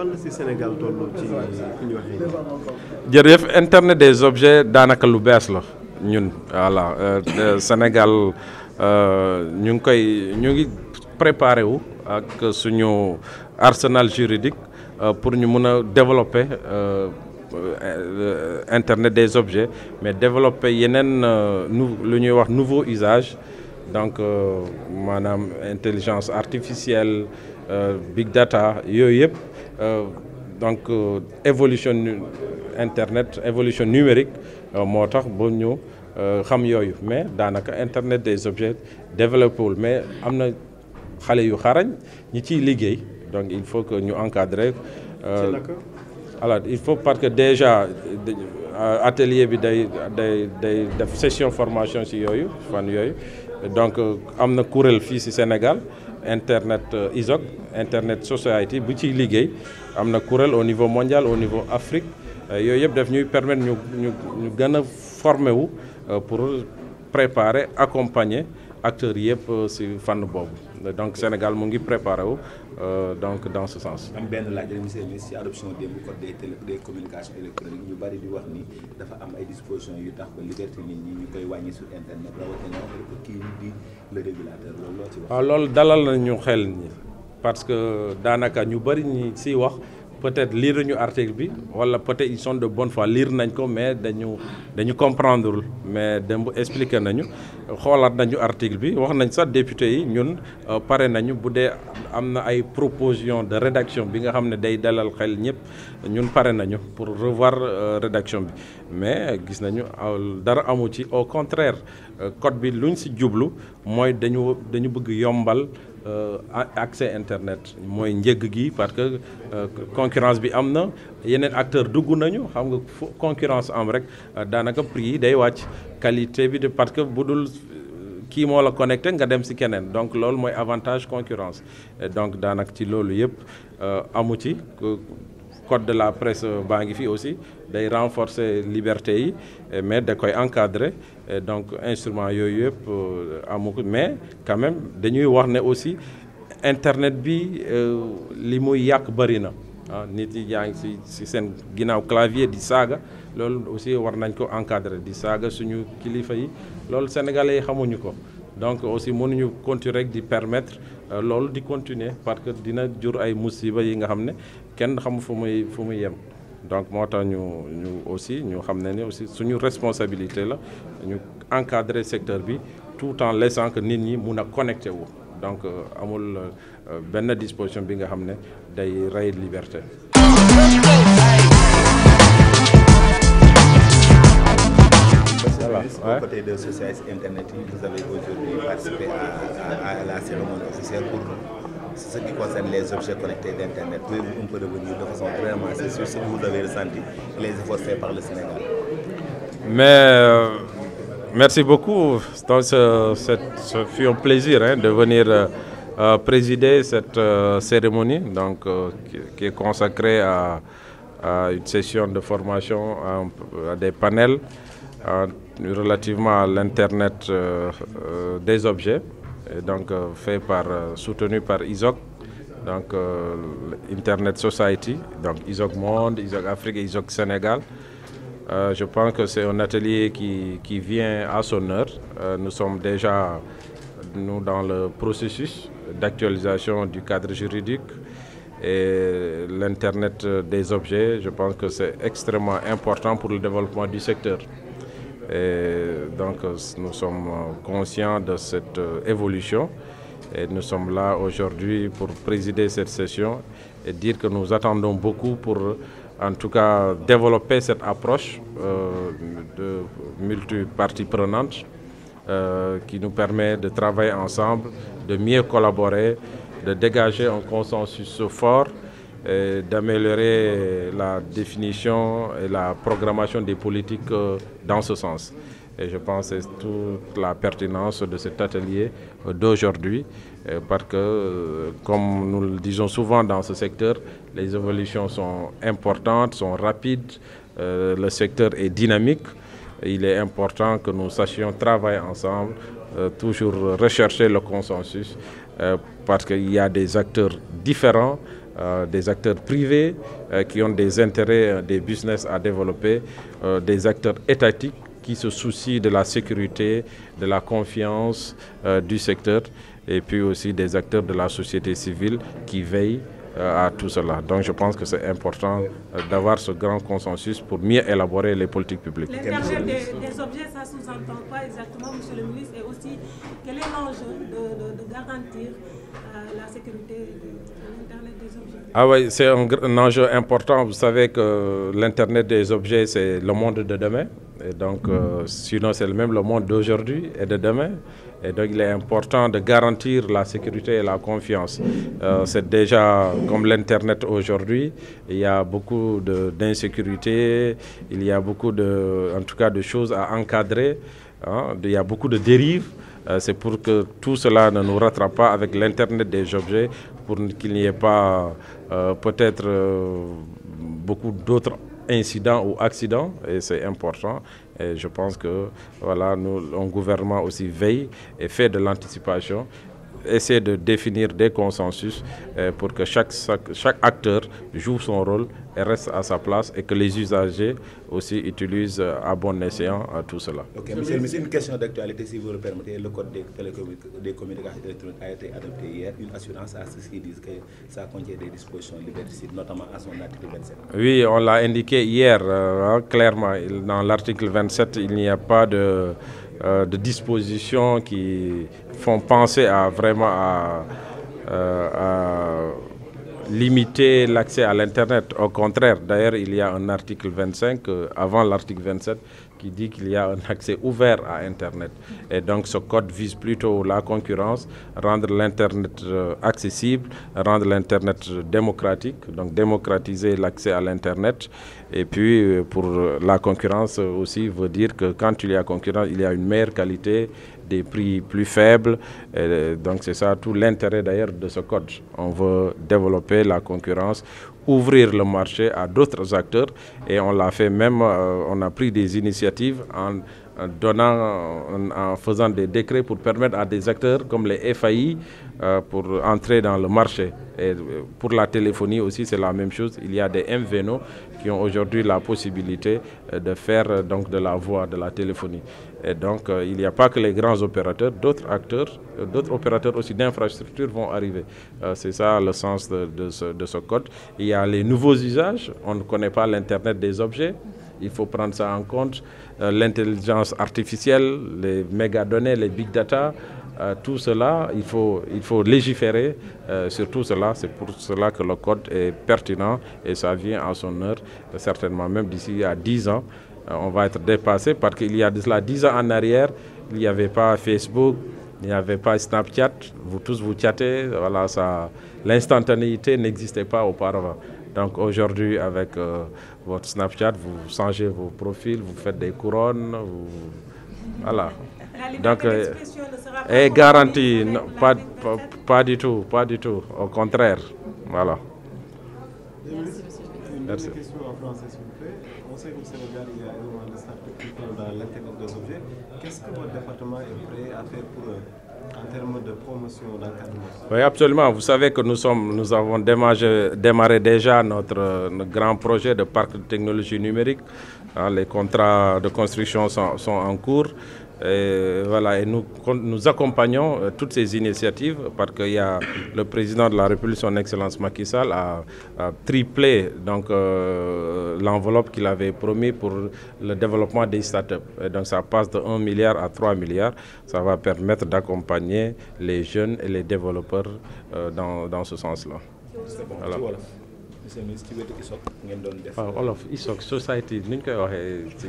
fan la ci Sénégal tollu ci fi ñu waxee nii. jërëjëf internet des objets daanaka lu bees la ñun voilà Sénégal ñu ngi préparé wu ak suñu arsenal juridique pour ñu mën a développer internet des objets mais développer yeneen lu ñuy wax nouveau usage donc maanaam intelligence artificielle big data yooyu yëpp donc évolution internet évolution numérique moo tax ba ñu xam yooyu mais daanaka internet des objets développé wul mais am na xale yu xarañ ñi ciy liggéey donc il faut que ñu encadrer. alors il faut parce que déjà atelier bi day def session formation ci yooyu fan yooyu donc am na kuréel fii ci Sénégal internet ISOC internet society bu ciy liggéey am na kuréel au niveau mondial au niveau Afrique yooyu yëpp daf ñuy permettre ñu gën a former wu pour préparer accompagner acteurs yëpp ci fànn boobu donc Sénégal mu ngi préparé wu donc dans ce sens. am benn laaj rek monsieur le ministre ci adoption démb code des communications électroniques ñu bari di wax ni dafa am ay dispositions yu tax ba liberté nit ñi ñu koy wàññi sur internet rawatina kii di le régulateur loolu loo ci wax. waaw loolu dalal nañu xel ñi parce que daanaka ñu bari ñi ci wax. peut-être lire ñu article bi wala peut-être ils sont de bonne foi lire nañ ko mais dañu comprendreul mais démb expliquer nañu xoolaat nañu article bi wax nañ sax député yi ñun pare nañu bu dee am na ay proposition de rédaction bi nga xam ne day dalal xel ñëpp ñun pare nañu pour revoir rédaction bi mais gis nañu dara amu ci au contraire code bi luñ ci jublu mooy dañu bëgg yombal accès internet mooy njëg gi parce que concurrence bi am na yeneen acteur dugg nañu xam nga concurrence am rek daanaka prix yi day wàcc qualité bi de parce que bu dul kii moo la connecté nga dem ci keneen donc loolu mooy avantage concurrence et donc daanaka ci loolu yëpp amu ci code de la presse baa ngi fi aussi day renforcer liberté yi mais da koy encadrer donc instrument yooyu yëpp amu ko mais quand même dañuy wax ne aussi internet bi li muy yàq bari na nit yi yaa ngi ci seen ginnaaw clavier di saaga loolu aussi war nañ ko encadrer di saaga suñu kilifa yi loolu sénégalais yi xamuñu ko donc aussi mënuñu continuer rek di permettre loolu di continuer parce que dina jur ay musiba yi nga xam ne kenn xamu fu muy yem donc moo tax ñu aussi ñu xam ne ni aussi suñu responsabilité la ñu encadrer secteur bi tout en laissant que nit ñi mun a connecté wu donc amul benn disposition bi nga xam ne day rey liberté. Au côté de société internet, vous avez aujourd'hui participé à la cérémonie officielle pour ce qui concerne les objets connectés d'Internet. Pouvez-vous un peu revenir de façon très ramassée sur ce que vous avez ressenti et les efforts faits par le Sénégal? Merci beaucoup. Donc, ce fut un plaisir de venir présider cette cérémonie donc, qui est consacrée à une session de formation, à des panels relativement à l'Internet des objets, et donc soutenu par ISOC, donc Internet Society, donc ISOC Monde, ISOC Afrique et ISOC Sénégal. Je pense que c'est un atelier qui vient à son heure. Nous sommes déjà dans le processus d'actualisation du cadre juridique et l'Internet des objets. Je pense que c'est extrêmement important pour le développement du secteur. Et donc nous sommes conscients de cette évolution et nous sommes là aujourd'hui pour présider cette session et dire que nous attendons beaucoup pour en tout cas développer cette approche de multiparties prenantes qui nous permet de travailler ensemble, de mieux collaborer, de dégager un consensus fort et d'améliorer la définition et la programmation des politiques dans ce sens. Et je pense que c'est toute la pertinence de cet atelier d'aujourd'hui, parce que, comme nous le disons souvent dans ce secteur, les évolutions sont importantes, sont rapides, le secteur est dynamique. Il est important que nous sachions travailler ensemble, toujours rechercher le consensus, parce qu'il y a des acteurs différents, des acteurs privés qui ont des intérêts, des business à développer, des acteurs étatiques qui se soucient de la sécurité, de la confiance du secteur, et puis aussi des acteurs de la société civile qui veillent à tout cela. Donc je pense que c'est important d'avoir ce grand consensus pour mieux élaborer les politiques publiques. L'Internet des objets, ça sous-entend quoi exactement, Monsieur le ministre? Et aussi, quel est l'enjeu de garantir la sécurité de l'Internet des objets? Ah oui, c'est un enjeu important. Vous savez que l'Internet des objets, c'est le monde de demain. Et donc, sinon, c'est même le monde d'aujourd'hui et de demain. Et donc, il est important de garantir la sécurité et la confiance. C'est déjà comme l'Internet aujourd'hui. Il y a beaucoup d'insécurité, il y a beaucoup en tout cas, de choses à encadrer. Hein. Il y a beaucoup de dérives. C'est pour que tout cela ne nous rattrape pas avec l'Internet des objets, pour qu'il n'y ait pas peut-être beaucoup d'autres incidents ou accidents, et c'est important. Et je pense que voilà, un gouvernement aussi veille et fait de l'anticipation, essaie de définir des consensus pour que chaque acteur joue son rôle et reste à sa place, et que les usagers aussi utilisent à bon escient tout cela. Ok, monsieur le ministre, une question d'actualité, si vous le permettez. Le code des communications électroniques a été adopté hier. Une assurance à ceux qui disent que ça contient des dispositions liberticides, notamment à son article 27. Oui, on l'a indiqué hier, clairement. Dans l'article 27, il n'y a pas de dispositions qui font penser à limiter l'accès à l'Internet. Au contraire, d'ailleurs, il y a un article 25, avant l'article 27, qui dit qu'il y a un accès ouvert à Internet. Et donc ce code vise plutôt la concurrence, rendre l'Internet accessible, rendre l'Internet démocratique, donc démocratiser l'accès à l'Internet. Et puis pour la concurrence aussi veut dire que quand il y a concurrence, il y a une meilleure qualité, des prix plus faibles. Et donc c'est ça tout l'intérêt d'ailleurs de ce code. On veut développer la concurrence, ouvrir le marché à d'autres acteurs, et on l'a fait même, on a pris des initiatives en faisant des décrets pour permettre à des acteurs comme les FAI pour entrer dans le marché. Et pour la téléphonie aussi, c'est la même chose. Il y a des MVNO qui ont aujourd'hui la possibilité de faire donc de la voix, de la téléphonie. Et donc, il n'y a pas que les grands opérateurs, d'autres opérateurs aussi d'infrastructures vont arriver. C'est ça le sens de ce code. Il y a les nouveaux usages. On ne connaît pas l'Internet des objets. Il faut prendre ça en compte. L'intelligence artificielle, les mégadonnées, les big data, tout cela, il faut légiférer sur tout cela. C'est pour cela que le code est pertinent et ça vient à son heure, certainement même d'ici à 10 ans. On va être dépassé parce qu'il y a de cela 10 ans en arrière, il n'y avait pas Facebook, il n'y avait pas Snapchat, vous tous vous chattez, voilà, l'instantanéité n'existait pas auparavant. Donc aujourd'hui, avec votre Snapchat, vous changez vos profils, vous faites des couronnes, voilà. Donc, est garantie, non, pas du tout, au contraire, voilà. Merci. Une question en français, s'il vous plaît. On sait qu'au Sénégal, il y a énormément de startups qui font dans l'Internet des objets. Qu'est-ce que votre département est prêt à faire pour eux en termes de promotion, d'encadrement? Oui, absolument. Vous savez que nous avons démarré déjà notre grand projet de parc de technologie numérique. Les contrats de construction sont en cours. Et voilà, et nous accompagnons toutes ces initiatives parce que le président de la République, son Excellence Macky Sall, a triplé l'enveloppe qu'il avait promis pour le développement des startups. Et donc ça passe de 1 milliard à 3 milliards. Ça va permettre d'accompagner les jeunes et les développeurs dans ce sens-là. Voilà. Monsieur le ministre, ci wetu ISOC ngeen doon def. waaw Olof ISOC society ni ñu koy waxee si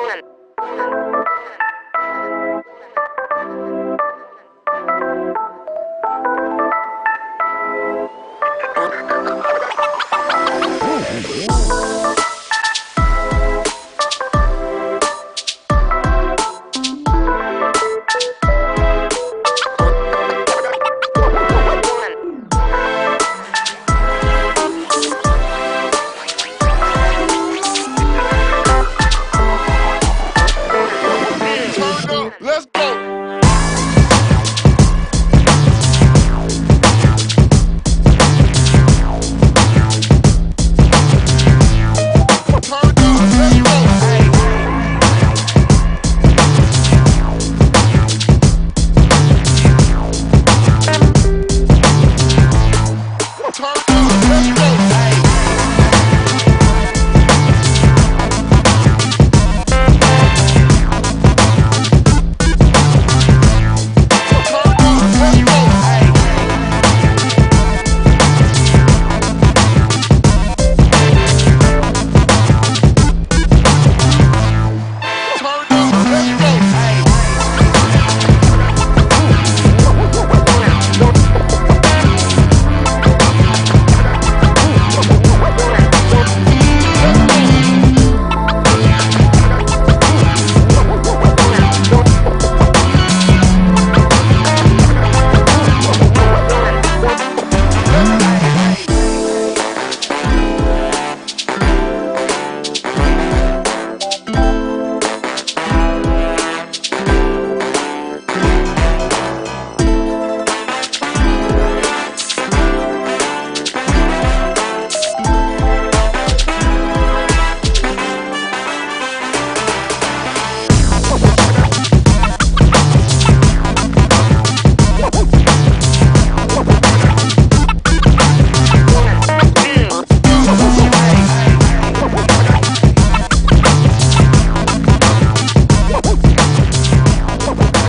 One.